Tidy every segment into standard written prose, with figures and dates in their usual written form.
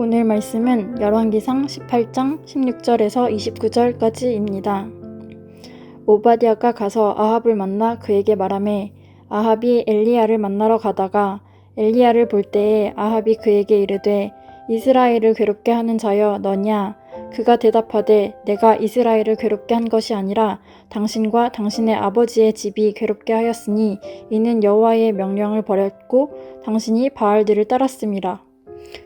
오늘 말씀은 열왕기상 18장 16절에서 29절까지입니다. 오바댜가 가서 아합을 만나 그에게 말하매 아합이 엘리야를 만나러 가다가 엘리야를 볼 때에 아합이 그에게 이르되 이스라엘을 괴롭게 하는 자여 너냐? 그가 대답하되 내가 이스라엘을 괴롭게 한 것이 아니라 당신과 당신의 아버지의 집이 괴롭게 하였으니 이는 여호와의 명령을 버렸고 당신이 바알들을 따랐음이라.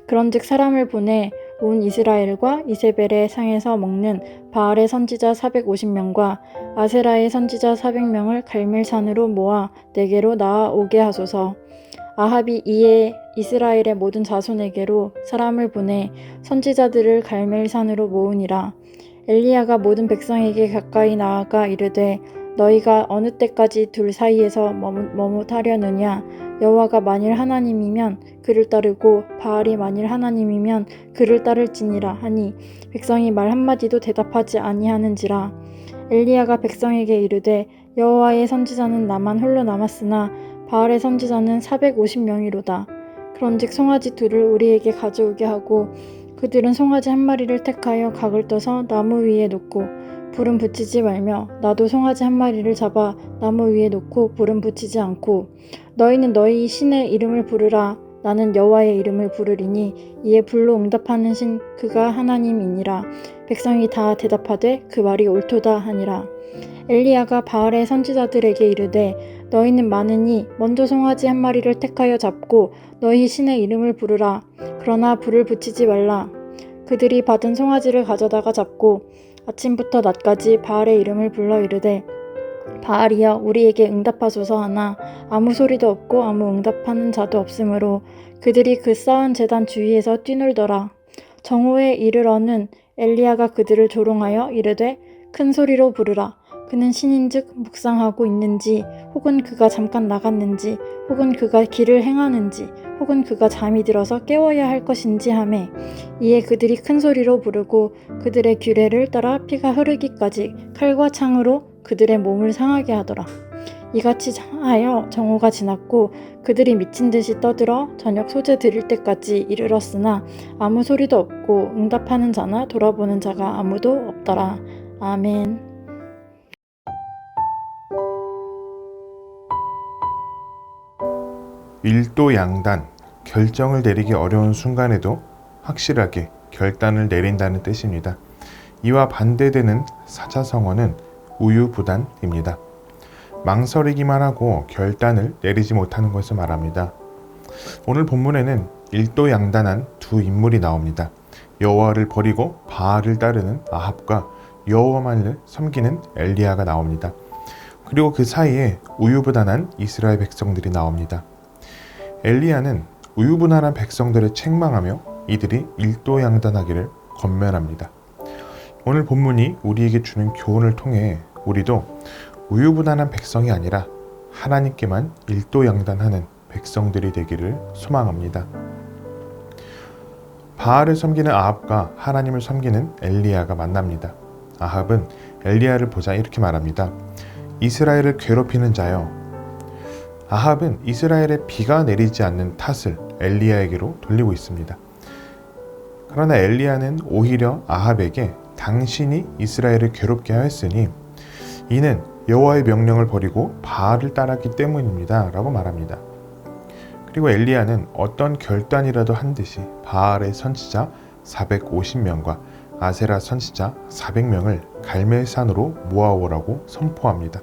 그런즉 사람을 보내 온 이스라엘과 이세벨의 상에서 먹는 바알의 선지자 450명과 아세라의 선지자 400명을 갈멜산으로 모아 내게로 나아오게 하소서. 아합이 이에 이스라엘의 모든 자손에게로 사람을 보내 선지자들을 갈멜산으로 모으니라. 엘리야가 모든 백성에게 가까이 나아가 이르되 너희가 어느 때까지 둘 사이에서 머뭇하려느냐? 여호와가 만일 하나님이면 그를 따르고 바알이 만일 하나님이면 그를 따를지니라 하니 백성이 말 한마디도 대답하지 아니하는지라. 엘리야가 백성에게 이르되 여호와의 선지자는 나만 홀로 남았으나 바알의 선지자는 450명이로다. 그런즉 송아지 둘을 우리에게 가져오게 하고 그들은 송아지 한 마리를 택하여 각을 떠서 나무 위에 놓고 불은 붙이지 말며 나도 송아지 한 마리를 잡아 나무 위에 놓고 불은 붙이지 않고 너희는 너희 신의 이름을 부르라. 나는 여호와의 이름을 부르리니 이에 불로 응답하는 신 그가 하나님이니라. 백성이 다 대답하되 그 말이 옳도다 하니라. 엘리야가 바알의 선지자들에게 이르되 너희는 많으니 먼저 송아지 한 마리를 택하여 잡고 너희 신의 이름을 부르라. 그러나 불을 붙이지 말라. 그들이 받은 송아지를 가져다가 잡고 아침부터 낮까지 바알의 이름을 불러 이르되 바알이여 우리에게 응답하소서 하나 아무 소리도 없고 아무 응답하는 자도 없으므로 그들이 그 쌓은 제단 주위에서 뛰놀더라. 정오에 이르러는 엘리야가 그들을 조롱하여 이르되 큰 소리로 부르라. 그는 신인즉 묵상하고 있는지 혹은 그가 잠깐 나갔는지 혹은 그가 길을 행하는지 혹은 그가 잠이 들어서 깨워야 할 것인지 하매 이에 그들이 큰 소리로 부르고 그들의 규례를 따라 피가 흐르기까지 칼과 창으로 그들의 몸을 상하게 하더라. 이같이 하여 정오가 지났고 그들이 미친 듯이 떠들어 저녁 소재 드릴 때까지 이르렀으나 아무 소리도 없고 응답하는 자나 돌아보는 자가 아무도 없더라. 아멘. 일도양단, 결정을 내리기 어려운 순간에도 확실하게 결단을 내린다는 뜻입니다. 이와 반대되는 사자성어는 우유부단입니다. 망설이기만 하고 결단을 내리지 못하는 것을 말합니다. 오늘 본문에는 일도양단한 두 인물이 나옵니다. 여호와를 버리고 바알을 따르는 아합과 여호와만을 섬기는 엘리야가 나옵니다. 그리고 그 사이에 우유부단한 이스라엘 백성들이 나옵니다. 엘리야는 우유부단한 백성들을 책망하며 이들이 일도양단하기를 권면합니다. 오늘 본문이 우리에게 주는 교훈을 통해 우리도 우유부단한 백성이 아니라 하나님께만 일도양단하는 백성들이 되기를 소망합니다. 바알을 섬기는 아합과 하나님을 섬기는 엘리야가 만납니다. 아합은 엘리야를 보자 이렇게 말합니다. 이스라엘을 괴롭히는 자여. 아합은 이스라엘에 비가 내리지 않는 탓을 엘리야에게로 돌리고 있습니다. 그러나 엘리야는 오히려 아합에게 당신이 이스라엘을 괴롭게 하였으니 이는 여호와의 명령을 버리고 바알을 따랐기 때문입니다 라고 말합니다. 그리고 엘리야는 어떤 결단이라도 한 듯이 바알의 선지자 450명과 아세라 선지자 400명을 갈멜산으로 모아오라고 선포합니다.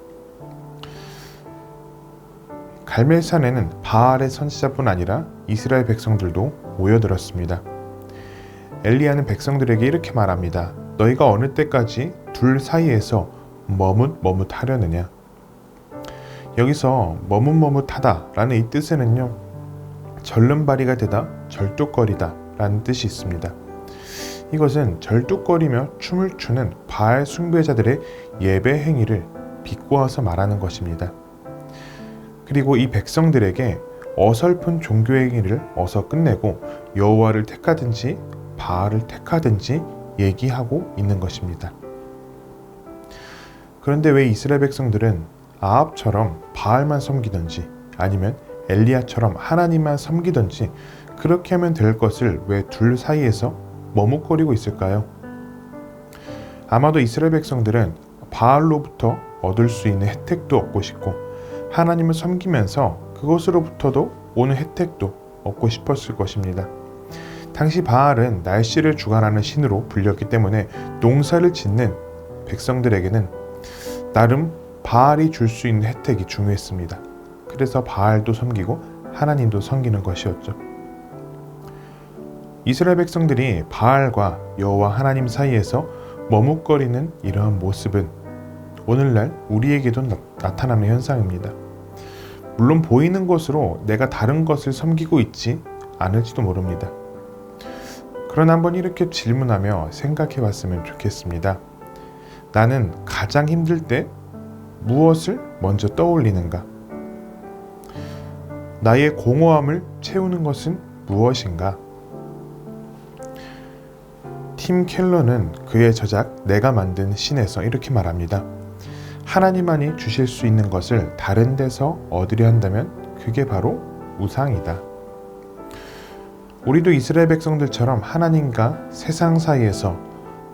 갈멜산에는 바알의 선지자뿐 아니라 이스라엘 백성들도 모여들었습니다. 엘리야는 백성들에게 이렇게 말합니다. 너희가 어느 때까지 둘 사이에서 머뭇머뭇하려느냐. 여기서 머뭇머뭇하다 라는 이 뜻에는요, 절름발이가 되다 절뚝거리다 라는 뜻이 있습니다. 이것은 절뚝거리며 춤을 추는 바알 숭배자들의 예배 행위를 비꼬아서 말하는 것입니다. 그리고 이 백성들에게 어설픈 종교 행위를 어서 끝내고 여호와를 택하든지 바알을 택하든지 얘기하고 있는 것입니다. 그런데 왜 이스라엘 백성들은 아합처럼 바알만 섬기든지 아니면 엘리야처럼 하나님만 섬기든지 그렇게 하면 될 것을 왜 둘 사이에서 머뭇거리고 있을까요? 아마도 이스라엘 백성들은 바알로부터 얻을 수 있는 혜택도 얻고 싶고 하나님을 섬기면서 그것으로부터도 오는 혜택도 얻고 싶었을 것입니다. 당시 바알은 날씨를 주관하는 신으로 불렸기 때문에 농사를 짓는 백성들에게는 나름 바알이 줄 수 있는 혜택이 중요했습니다. 그래서 바알도 섬기고 하나님도 섬기는 것이었죠. 이스라엘 백성들이 바알과 여호와 하나님 사이에서 머뭇거리는 이러한 모습은 오늘날 우리에게도 나타나는 현상입니다. 물론 보이는 것으로 내가 다른 것을 섬기고 있지 않을지도 모릅니다. 그러나 한번 이렇게 질문하며 생각해 봤으면 좋겠습니다. 나는 가장 힘들 때 무엇을 먼저 떠올리는가? 나의 공허함을 채우는 것은 무엇인가? 팀 켈러는 그의 저작 내가 만든 신에서 이렇게 말합니다. 하나님만이 주실 수 있는 것을 다른 데서 얻으려 한다면 그게 바로 우상이다. 우리도 이스라엘 백성들처럼 하나님과 세상 사이에서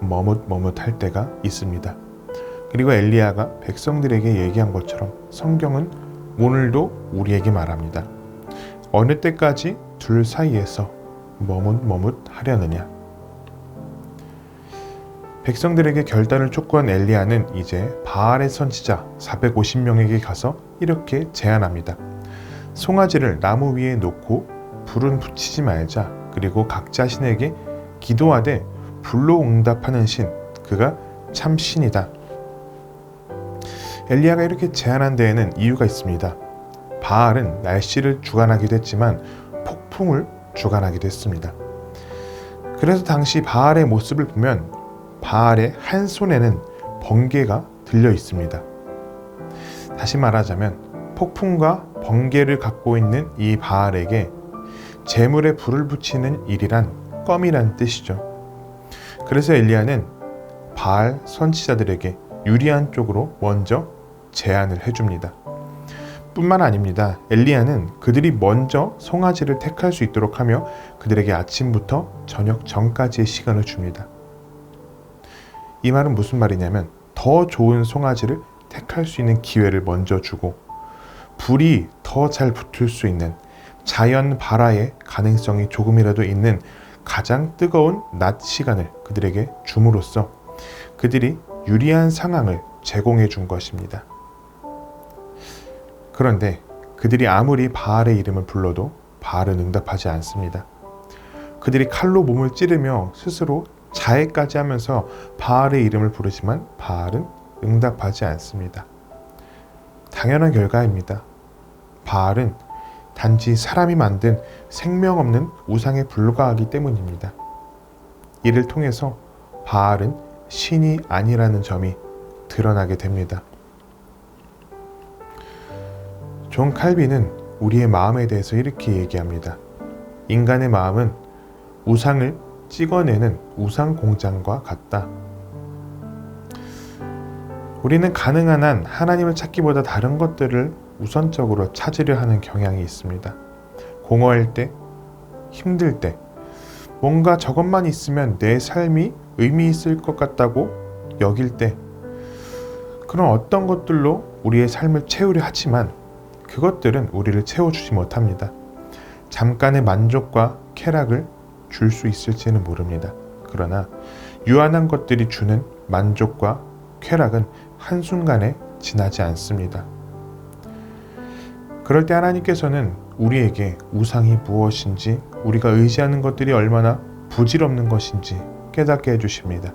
머뭇머뭇할 때가 있습니다. 그리고 엘리야가 백성들에게 얘기한 것처럼 성경은 오늘도 우리에게 말합니다. 어느 때까지 둘 사이에서 머뭇머뭇하려느냐. 백성들에게 결단을 촉구한 엘리야는 이제 바알의 선지자 450명에게 가서 이렇게 제안합니다. 송아지를 나무 위에 놓고 불은 붙이지 말자. 그리고 각자 신에게 기도하되 불로 응답하는 신, 그가 참 신이다. 엘리야가 이렇게 제안한 데에는 이유가 있습니다. 바알은 날씨를 주관하기도 했지만 폭풍을 주관하기도 했습니다. 그래서 당시 바알의 모습을 보면 바알의 한 손에는 번개가 들려 있습니다. 다시 말하자면 폭풍과 번개를 갖고 있는 이 바알에게 재물에 불을 붙이는 일이란 껌이란 뜻이죠. 그래서 엘리야는 바알 선지자들에게 유리한 쪽으로 먼저 제안을 해줍니다. 뿐만 아닙니다. 엘리야는 그들이 먼저 송아지를 택할 수 있도록 하며 그들에게 아침부터 저녁 전까지의 시간을 줍니다. 이 말은 무슨 말이냐면 더 좋은 송아지를 택할 수 있는 기회를 먼저 주고 불이 더 잘 붙을 수 있는 자연 발화의 가능성이 조금이라도 있는 가장 뜨거운 낮 시간을 그들에게 줌으로써 그들이 유리한 상황을 제공해 준 것입니다. 그런데 그들이 아무리 바알의 이름을 불러도 바알은 응답하지 않습니다. 그들이 칼로 몸을 찌르며 스스로 자해까지 하면서 바알의 이름을 부르지만 바알은 응답하지 않습니다. 당연한 결과입니다. 바알은 단지 사람이 만든 생명 없는 우상에 불과하기 때문입니다. 이를 통해서 바알은 신이 아니라는 점이 드러나게 됩니다. 존 칼빈은 우리의 마음에 대해서 이렇게 얘기합니다. 인간의 마음은 우상을 찍어내는 우상 공장과 같다. 우리는 가능한 한 하나님을 찾기보다 다른 것들을 우선적으로 찾으려 하는 경향이 있습니다. 공허할 때, 힘들 때, 뭔가 저것만 있으면 내 삶이 의미 있을 것 같다고 여길 때, 그런 어떤 것들로 우리의 삶을 채우려 하지만 그것들은 우리를 채워주지 못합니다. 잠깐의 만족과 쾌락을 줄 수 있을지는 모릅니다. 그러나 유한한 것들이 주는 만족과 쾌락은 한순간에 지나지 않습니다. 그럴 때 하나님께서는 우리에게 우상이 무엇인지, 우리가 의지하는 것들이 얼마나 부질없는 것인지 깨닫게 해주십니다.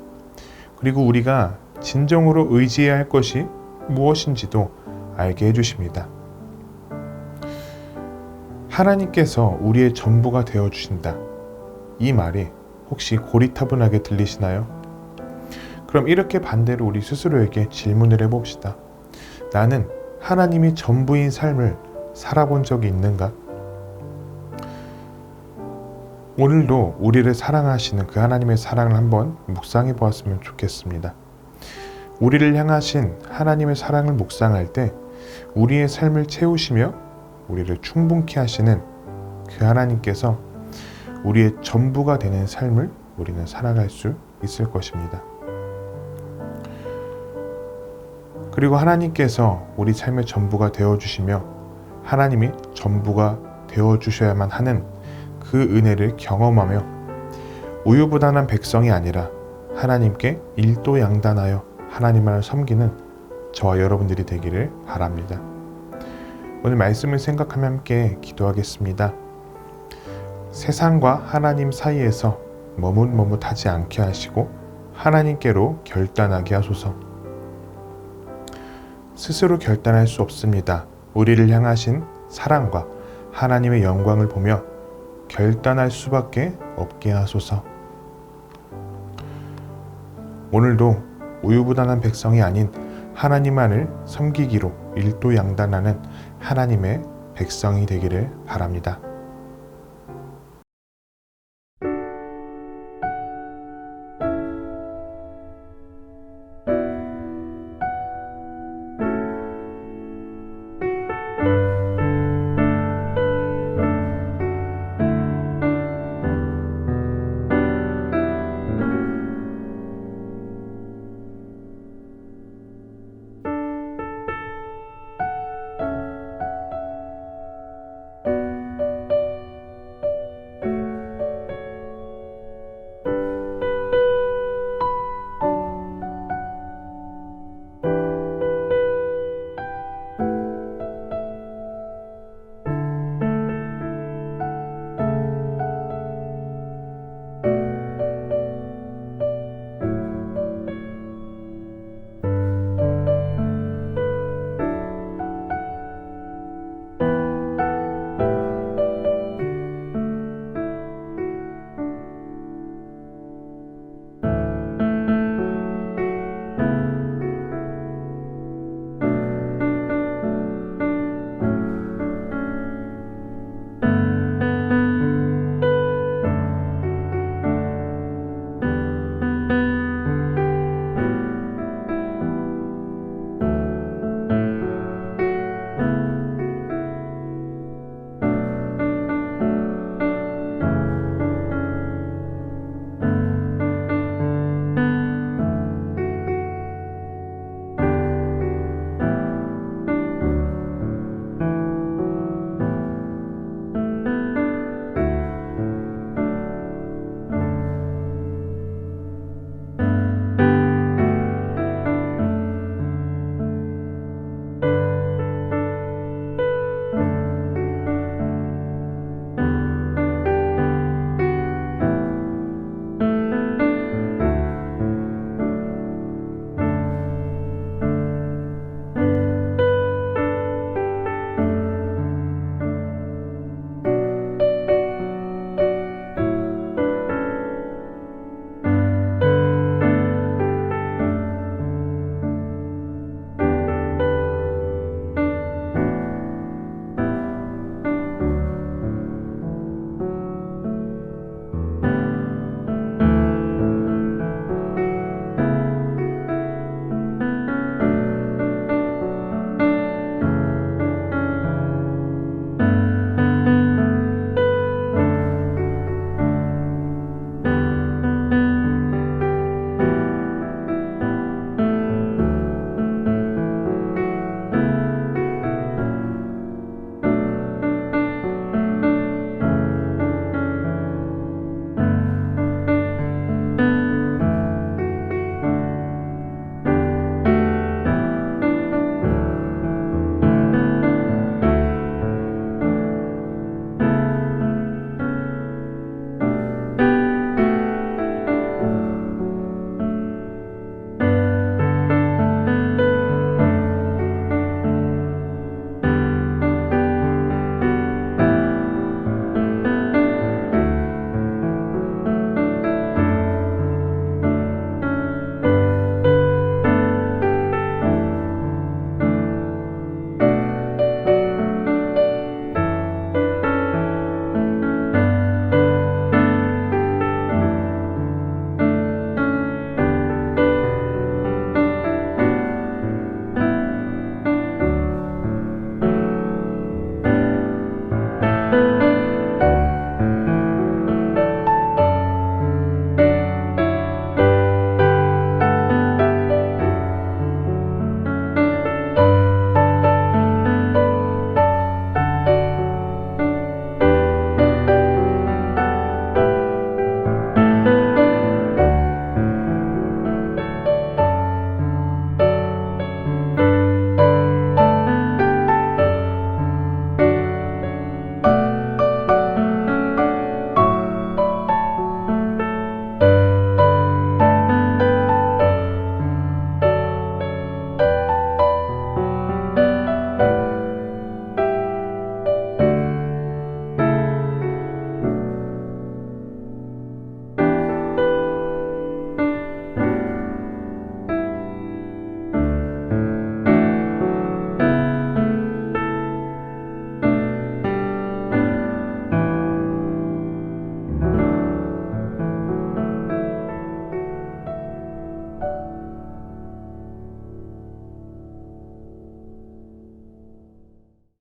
그리고 우리가 진정으로 의지해야 할 것이 무엇인지도 알게 해주십니다. 하나님께서 우리의 전부가 되어주신다. 이 말이 혹시 고리타분하게 들리시나요? 그럼 이렇게 반대로 우리 스스로에게 질문을 해봅시다. 나는 하나님이 전부인 삶을 살아본 적이 있는가? 오늘도 우리를 사랑하시는 그 하나님의 사랑을 한번 묵상해 보았으면 좋겠습니다. 우리를 향하신 하나님의 사랑을 묵상할 때 우리의 삶을 채우시며 우리를 충분케 하시는 그 하나님께서 우리의 전부가 되는 삶을 우리는 살아갈 수 있을 것입니다. 그리고 하나님께서 우리 삶의 전부가 되어주시며 하나님이 전부가 되어주셔야만 하는 그 은혜를 경험하며 우유부단한 백성이 아니라 하나님께 일도양단하여 하나님만을 섬기는 저와 여러분들이 되기를 바랍니다. 오늘 말씀을 생각하며 함께 기도하겠습니다. 세상과 하나님 사이에서 머뭇머뭇하지 않게 하시고 하나님께로 결단하게 하소서. 스스로 결단할 수 없습니다. 우리를 향하신 사랑과 하나님의 영광을 보며 결단할 수밖에 없게 하소서. 오늘도 우유부단한 백성이 아닌 하나님만을 섬기기로 일도양단하는 하나님의 백성이 되기를 바랍니다.